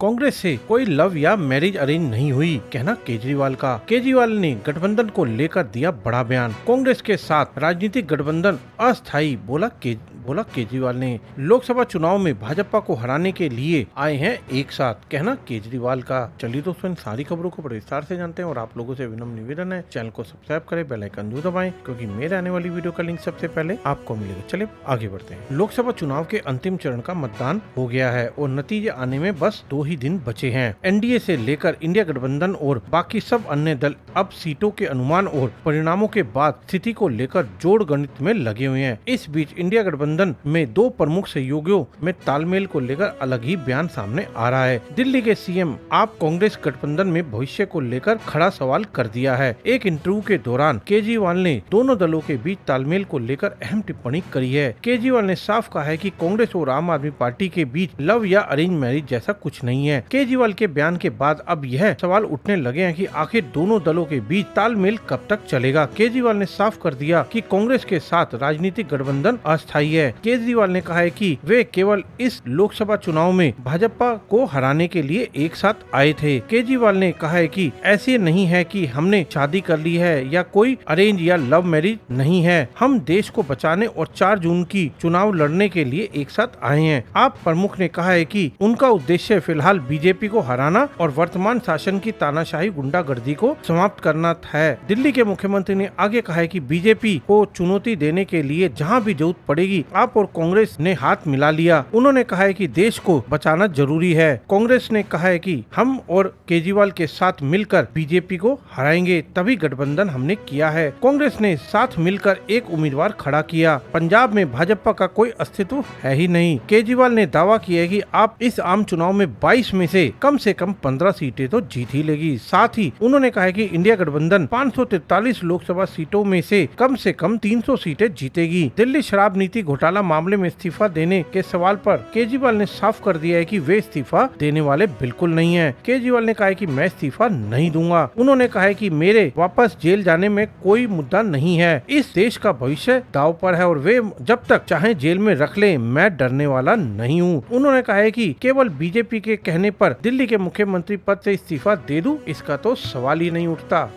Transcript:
कांग्रेस से कोई लव या मैरिज अरेंज नहीं हुई, कहना केजरीवाल का। केजरीवाल ने गठबंधन को लेकर दिया बड़ा बयान। कांग्रेस के साथ राजनीतिक गठबंधन अस्थायी, बोला केजरीवाल ने। लोकसभा चुनाव में भाजपा को हराने के लिए आए हैं एक साथ, कहना केजरीवाल का। चलिए दोस्तों, इन सारी खबरों को बड़े विस्तार से जानते हैं और आप लोगों से विनम्र निवेदन है, चैनल को सब्सक्राइब करें, बेल आइकन जरूर दबाएं, क्योंकि मेरे आने वाली वीडियो का लिंक सबसे पहले आपको मिलेगा। चलिए आगे बढ़ते हैं। लोकसभा चुनाव के अंतिम चरण का मतदान हो गया है और नतीजे आने में बस 2 ही दिन बचे हैं। एनडीए से लेकर इंडिया गठबंधन और बाकी सब अन्य दल अब सीटों के अनुमान और परिणामों के बाद स्थिति को लेकर जोड़ गणित में लगे हुए हैं। इस बीच इंडिया गठबंधन में 2 प्रमुख सहयोगियों में तालमेल को लेकर अलग ही बयान सामने आ रहा है। दिल्ली के सीएम आप कांग्रेस गठबंधन में भविष्य को लेकर खड़ा सवाल कर दिया है। एक इंटरव्यू के दौरान केजरीवाल ने दोनों दलों के बीच तालमेल को लेकर अहम टिप्पणी करी है। केजरीवाल ने साफ कहा है कि कांग्रेस और आम आदमी पार्टी के बीच लव या अरेंज मैरिज जैसा कुछ नहीं है। केजरीवाल के बयान के बाद अब यह सवाल उठने लगे हैं कि आखिर दोनों दलों के बीच तालमेल कब तक चलेगा। केजरीवाल ने साफ कर दिया कि कांग्रेस के साथ राजनीतिक गठबंधन अस्थायी है। केजरीवाल ने कहा है कि वे केवल इस लोकसभा चुनाव में भाजपा को हराने के लिए एक साथ आए थे। केजरीवाल ने कहा है कि ऐसे नहीं है कि हमने शादी कर ली है या कोई अरेंज या लव मैरिज नहीं है। हम देश को बचाने और 4 जून की चुनाव लड़ने के लिए एक साथ आए हैं। आप प्रमुख ने कहा है कि उनका उद्देश्य फिलहाल बीजेपी को हराना और वर्तमान शासन की तानाशाही गुंडागर्दी को समाप्त करना है। दिल्ली के मुख्यमंत्री ने आगे कहा है कि बीजेपी को चुनौती देने के लिए जहां भी जरूरत पड़ेगी आप और कांग्रेस ने हाथ मिला लिया। उन्होंने कहा है कि देश को बचाना जरूरी है। कांग्रेस ने कहा है कि हम और केजरीवाल के साथ मिलकर बीजेपी को हराएंगे, तभी गठबंधन हमने किया है। कांग्रेस ने साथ मिलकर एक उम्मीदवार खड़ा किया। पंजाब में भाजपा का कोई अस्तित्व है ही नहीं। केजरीवाल ने दावा किया है कि आप इस आम चुनाव में 22 में से कम 15 सीटें तो जीत ही लेगी। साथ ही उन्होंने कहा है कि इंडिया गठबंधन 543 लोकसभा सीटों में से कम 300 सीटें जीतेगी। दिल्ली शराब नीति घोटाला मामले में इस्तीफा देने के सवाल पर केजरीवाल ने साफ कर दिया है कि वे इस्तीफा देने वाले बिल्कुल नहीं हैं। केजरीवाल ने कहा है कि मैं इस्तीफा नहीं दूंगा। उन्होंने कहा है कि मेरे वापस जेल जाने में कोई मुद्दा नहीं है। इस देश का भविष्य दांव पर है और वे जब तक चाहे जेल में रख ले, मैं डरने वाला नहीं हूँ। उन्होंने कहा है कि केवल बीजेपी के कहने पर दिल्ली के मुख्यमंत्री पद से इस्तीफा दे दूं, इसका तो सवाल ही नहीं उठता।